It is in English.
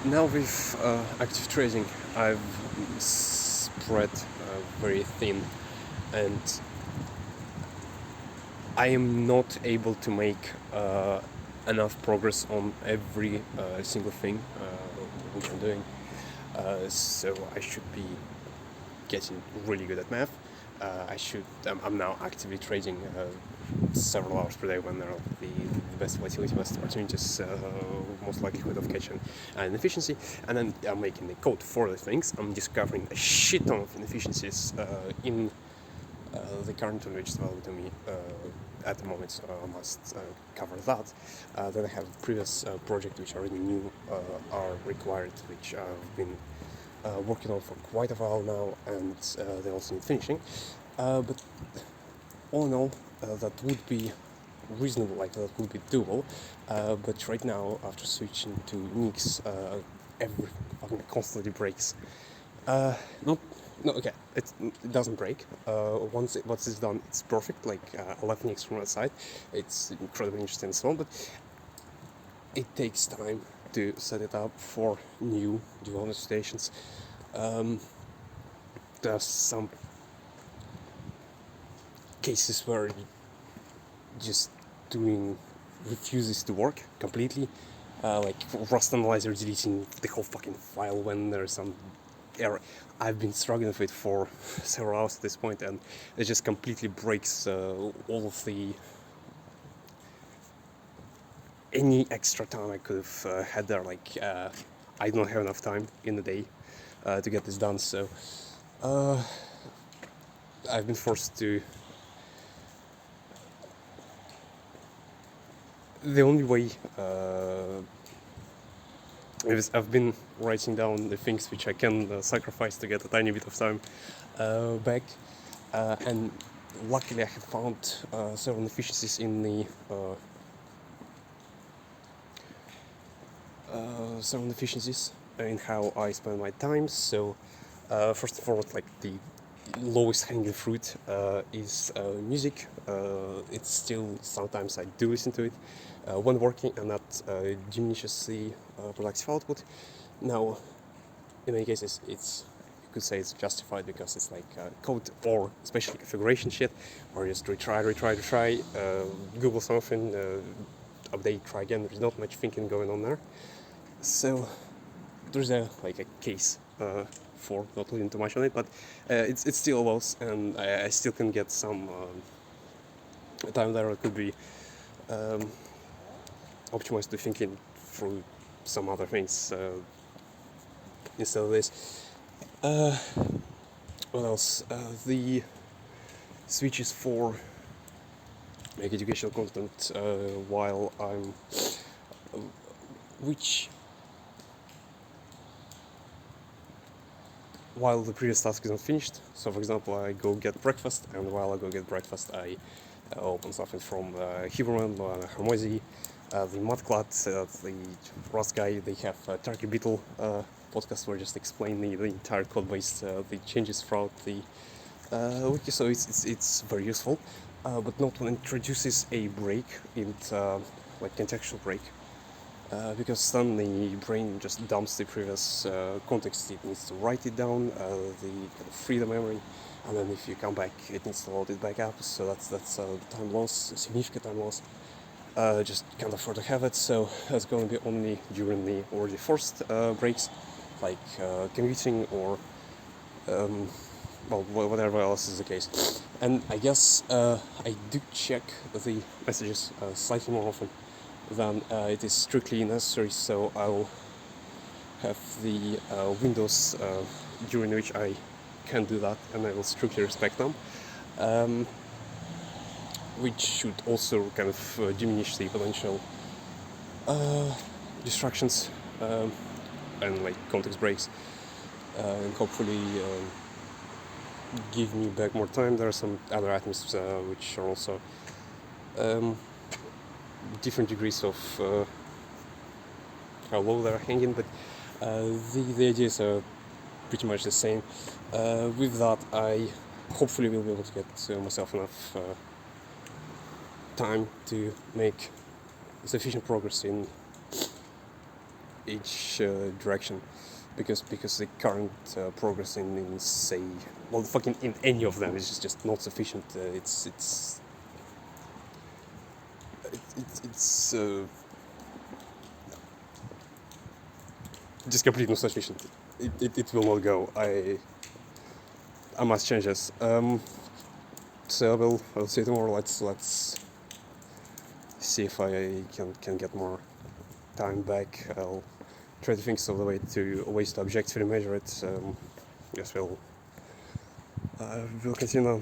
Now with active trading, I've spread very thin, and I am not able to make enough progress on every single thing which I'm doing. So I should be getting really good at math. I'm now actively trading several hours per day when there are the best volatility, best opportunities, most likelihood of catching an efficiency, and then I'm making the code for the things. I'm discovering a shit ton of inefficiencies in the current one which is available to me at the moment, so I must cover that. Then I have a previous project which I already knew are required, which I've been working on for quite a while now, and they also need finishing. But all in all, that would be reasonable, like that would be doable. But right now, after switching to Nix, everything fucking constantly breaks. Not no, okay, it doesn't break. Once it's done, it's perfect. Like I love Nix from outside. It's incredibly interesting and so on, but it takes time to set it up for new development stations. There's some cases where just doing refuses to work completely, like Rust Analyzer deleting the whole fucking file when there's some error. I've been struggling with it for several hours at this point, and it just completely breaks all of the any extra time I could have had there. Like I don't have enough time in the day to get this done, so I've been forced to. The only way is I've been writing down the things which I can sacrifice to get a tiny bit of time back, and luckily I have found several efficiencies in the in how I spend my time. So first of all, like the lowest hanging fruit is music. It's still sometimes I do listen to it when working, and that diminishes the productive output. Now, in many cases, you could say it's justified because it's like code or especially configuration shit, or just retry, Google something, update, try again. There's not much thinking going on there. So there's a case for not losing too much on it, but it still allows, and I still can get some time there. It could be optimized to thinking through some other things instead of this. What else? The switches for make educational content while I'm while the previous task is not finished. So for example, I go get breakfast, and while I go get breakfast, I open something from Huberman, Hermosi, the Mudclat, the Rust guy. They have Turkey Beetle podcast where just explain the entire code base, the changes throughout the wiki. So it's very useful, but not when it introduces a break, like contextual break. Because then the brain just dumps the previous context. It needs to write it down, free the memory, and then if you come back, it needs to load it back up. So that's time loss, significant time loss. Just can't afford to have it. So that's going to be only during the already forced breaks, like commuting or whatever else is the case. And I guess I do check the messages slightly more often than it is strictly necessary, so I'll have the windows during which I can do that, and I will strictly respect them, which should also kind of diminish the potential distractions and like context breaks, and hopefully give me back more time. There are some other items which are also different degrees of how low they're hanging, but the ideas are pretty much the same. With that, I hopefully will be able to get myself enough time to make sufficient progress in each direction, because the current progress in say, well, fucking in any of them is just not sufficient. It's just completely not sufficient. It will not go. I must change this. So I'll see you tomorrow. Let's see if I can get more time back. I'll try to think of the ways to objectively measure it. Yes, we'll continue.